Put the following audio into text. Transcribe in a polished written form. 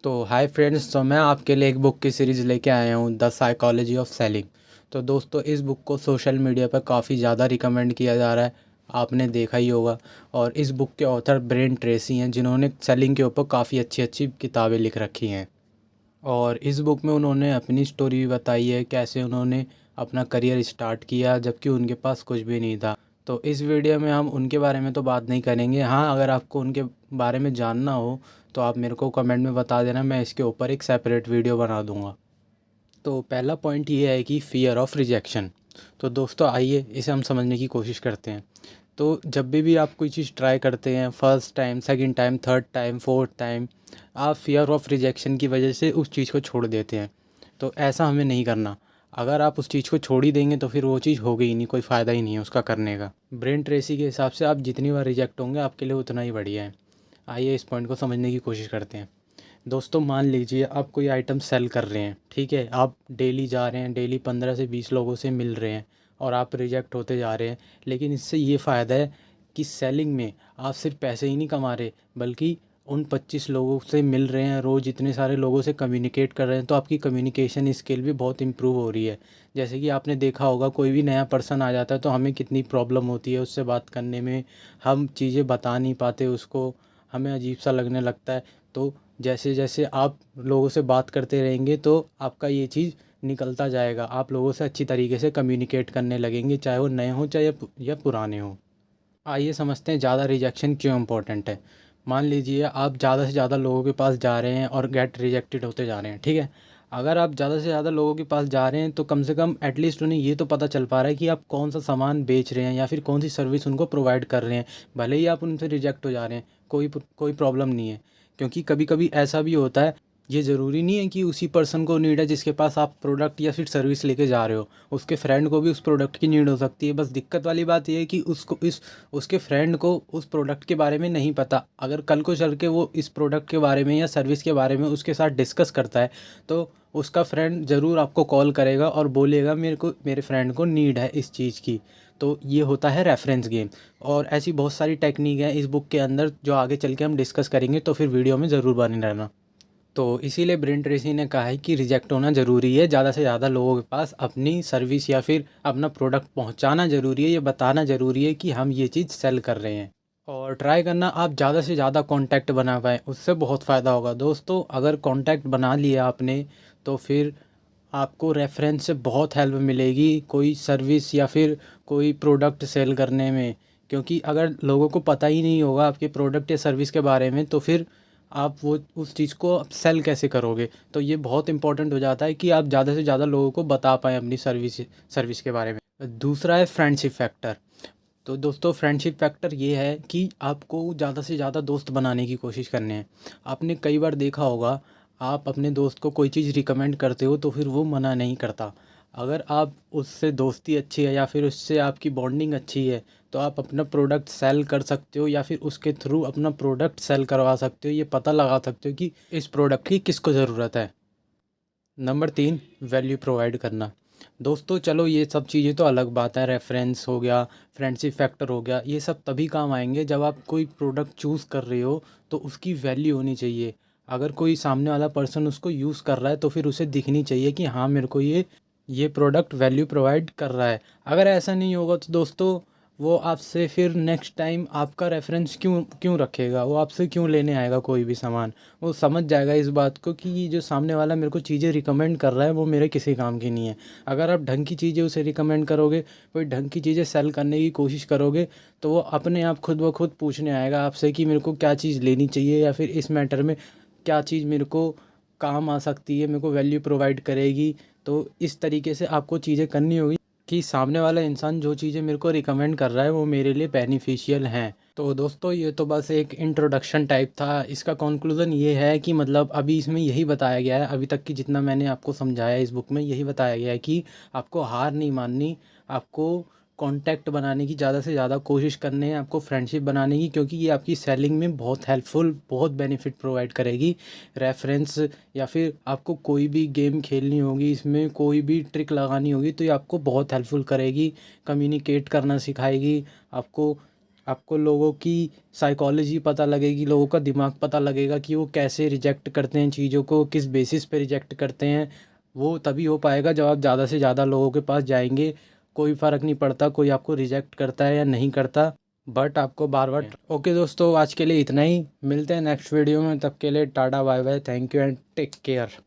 तो hi friends, तो मैं आपके लिए एक बुक की सीरीज़ लेके आया हूँ, द साइकोलॉजी ऑफ सेलिंग। तो दोस्तों, इस बुक को सोशल मीडिया पर काफ़ी ज़्यादा रिकमेंड किया जा रहा है, आपने देखा ही होगा। और इस बुक के ऑथर ब्रेन ट्रेसी हैं, जिन्होंने सेलिंग के ऊपर काफ़ी अच्छी अच्छी किताबें लिख रखी हैं। और इस बुक में उन्होंने अपनी स्टोरी भी बताई है, कैसे उन्होंने अपना करियर स्टार्ट किया जबकि उनके पास कुछ भी नहीं था। तो इस वीडियो में हम उनके बारे में तो बात नहीं करेंगे। हाँ, अगर आपको उनके बारे में जानना हो तो आप मेरे को कमेंट में बता देना, मैं इसके ऊपर एक सेपरेट वीडियो बना दूंगा। तो पहला पॉइंट ये है कि फ़ियर ऑफ रिजेक्शन। तो दोस्तों, आइए इसे हम समझने की कोशिश करते हैं। तो जब भी आप कोई चीज़ ट्राई करते हैं, first time, second time, third time, fourth time, आप फ़ियर ऑफ रिजेक्शन की वजह से उस चीज़ को छोड़ देते हैं। तो ऐसा हमें नहीं करना। अगर आप उस चीज़ को छोड़ ही देंगे तो फिर वो चीज़ होगी ही नहीं, कोई फ़ायदा ही नहीं है उसका करने का। ब्रेन ट्रेसी के हिसाब से आप जितनी बार रिजेक्ट होंगे आपके लिए उतना ही बढ़िया है। आइए इस पॉइंट को समझने की कोशिश करते हैं। दोस्तों, मान लीजिए आप कोई आइटम सेल कर रहे हैं, ठीक है। आप डेली जा रहे हैं, डेली 15 से 20 लोगों से मिल रहे हैं और आप रिजेक्ट होते जा रहे हैं। लेकिन इससे ये फ़ायदा है कि सेलिंग में आप सिर्फ पैसे ही नहीं कमा रहे, बल्कि उन 25 लोगों से मिल रहे हैं, रोज़ इतने सारे लोगों से कम्युनिकेट कर रहे हैं, तो आपकी कम्युनिकेशन स्किल भी बहुत इम्प्रूव हो रही है। जैसे कि आपने देखा होगा, कोई भी नया पर्सन आ जाता है तो हमें कितनी प्रॉब्लम होती है उससे बात करने में। हम चीज़ें बता नहीं पाते उसको, हमें अजीब सा लगने लगता है। तो जैसे जैसे आप लोगों से बात करते रहेंगे तो आपका ये चीज़ निकलता जाएगा, आप लोगों से अच्छी तरीके से कम्युनिकेट करने लगेंगे, चाहे वो नए हों चाहे या पुराने हों। आइए समझते हैं ज़्यादा रिजेक्शन क्यों इम्पोर्टेंट है। मान लीजिए आप ज़्यादा से ज़्यादा लोगों के पास जा रहे हैं और गेट रिजेक्टेड होते जा रहे हैं, ठीक है। अगर आप ज़्यादा से ज़्यादा लोगों के पास जा रहे हैं तो कम से कम एटलीस्ट उन्हें ये तो पता चल पा रहा है कि आप कौन सा सामान बेच रहे हैं या फिर कौन सी सर्विस उनको प्रोवाइड कर रहे हैं। भले ही आप उनसे रिजेक्ट हो जा रहे हैं, कोई प्रॉब्लम नहीं है। क्योंकि कभी कभी ऐसा भी होता है, ये ज़रूरी नहीं है कि उसी पर्सन को नीड है जिसके पास आप प्रोडक्ट या फिर सर्विस लेके जा रहे हो। उसके फ्रेंड को भी उस प्रोडक्ट की नीड हो सकती है। बस दिक्कत वाली बात ये है कि उसके फ्रेंड को उस प्रोडक्ट के बारे में नहीं पता। अगर कल को चल के वो इस प्रोडक्ट के बारे में या सर्विस के बारे में उसके साथ डिस्कस करता है तो उसका फ्रेंड ज़रूर आपको कॉल करेगा और बोलेगा मेरे फ्रेंड को नीड है इस चीज़ की। तो ये होता है रेफरेंस गेम। और ऐसी बहुत सारी टेक्निक है इस बुक के अंदर जो आगे चल के हम डिस्कस करेंगे, तो फिर वीडियो में ज़रूर बने रहना। तो इसीलिए ब्रेन ट्रेसी ने कहा है कि रिजेक्ट होना ज़रूरी है, ज़्यादा से ज़्यादा लोगों के पास अपनी सर्विस या फिर अपना प्रोडक्ट पहुंचाना ज़रूरी है, ये बताना ज़रूरी है कि हम ये चीज़ सेल कर रहे हैं। और ट्राई करना आप ज़्यादा से ज़्यादा कांटेक्ट बना पाएँ, उससे बहुत फ़ायदा होगा। दोस्तों, अगर कांटेक्ट बना लिया आपने तो फिर आपको रेफरेंस से बहुत हेल्प मिलेगी कोई सर्विस या फिर कोई प्रोडक्ट सेल करने में। क्योंकि अगर लोगों को पता ही नहीं होगा आपके प्रोडक्ट या सर्विस के बारे में तो फिर आप वो उस चीज़ को सेल कैसे करोगे। तो ये बहुत इंपॉर्टेंट हो जाता है कि आप ज़्यादा से ज़्यादा लोगों को बता पाएँ अपनी सर्विस के बारे में। दूसरा है फ्रेंडशिप फैक्टर। तो दोस्तों, फ्रेंडशिप फैक्टर ये है कि आपको ज़्यादा से ज़्यादा दोस्त बनाने की कोशिश करनी है। आपने कई बार देखा होगा, आप अपने दोस्त को कोई चीज़ रिकमेंड करते हो तो फिर वो मना नहीं करता। अगर आप उससे दोस्ती अच्छी है या फिर उससे आपकी बॉन्डिंग अच्छी है तो आप अपना प्रोडक्ट सेल कर सकते हो या फिर उसके थ्रू अपना प्रोडक्ट सेल करवा सकते हो। ये पता लगा सकते हो कि इस प्रोडक्ट की किसको ज़रूरत है। नंबर 3, वैल्यू प्रोवाइड करना। दोस्तों, चलो ये सब चीज़ें तो अलग बात है, रेफरेंस हो गया, फ्रेंडशिप फैक्टर हो गया, ये सब तभी काम आएंगे जब आप कोई प्रोडक्ट चूज़ कर रहे हो तो उसकी वैल्यू होनी चाहिए। अगर कोई सामने वाला पर्सन उसको यूज़ कर रहा है तो फिर उसे दिखनी चाहिए कि हाँ, मेरे को ये प्रोडक्ट वैल्यू प्रोवाइड कर रहा है। अगर ऐसा नहीं होगा तो दोस्तों, वो आपसे फिर नेक्स्ट टाइम आपका रेफरेंस क्यों क्यों रखेगा, वो आपसे क्यों लेने आएगा कोई भी सामान। वो समझ जाएगा इस बात को कि ये जो सामने वाला मेरे को चीज़ें रिकमेंड कर रहा है वो मेरे किसी काम की नहीं है। अगर आप ढंग की चीज़ें उसे रिकमेंड करोगे, कोई ढंग की चीज़ें सेल करने की कोशिश करोगे, तो वो अपने आप खुद ब खुद पूछने आएगा आपसे कि मेरे को क्या चीज़ लेनी चाहिए या फिर इस मैटर में क्या चीज़ मेरे को काम आ सकती है, मेरे को वैल्यू प्रोवाइड करेगी। तो इस तरीके से आपको चीज़ें करनी होगी कि सामने वाला इंसान जो चीज़ें मेरे को रिकमेंड कर रहा है वो मेरे लिए बेनिफिशियल हैं। तो दोस्तों, ये तो बस एक इंट्रोडक्शन टाइप था। इसका कंक्लूज़न ये है कि मतलब अभी इसमें यही बताया गया है, अभी तक की जितना मैंने आपको समझाया इस बुक में यही बताया गया है कि आपको हार नहीं माननी, आपको कांटेक्ट बनाने की ज़्यादा से ज़्यादा कोशिश करनी है, आपको फ्रेंडशिप बनाने की, क्योंकि ये आपकी सेलिंग में बहुत हेल्पफुल, बहुत बेनिफिट प्रोवाइड करेगी। रेफरेंस या फिर आपको कोई भी गेम खेलनी होगी, इसमें कोई भी ट्रिक लगानी होगी तो ये आपको बहुत हेल्पफुल करेगी, कम्युनिकेट करना सिखाएगी आपको, आपको लोगों की साइकोलॉजी पता लगेगी, लोगों का दिमाग पता लगेगा कि वो कैसे रिजेक्ट करते हैं चीज़ों को, किस बेसिस पे रिजेक्ट करते हैं। वो तभी हो पाएगा जब आप ज़्यादा से ज़्यादा लोगों के पास जाएंगे। कोई फ़र्क नहीं पड़ता कोई आपको रिजेक्ट करता है या नहीं करता, बट आपको बार बार। ओके दोस्तों, आज के लिए इतना ही, मिलते हैं नेक्स्ट वीडियो में, तब के लिए tata bye bye, thank you and take care.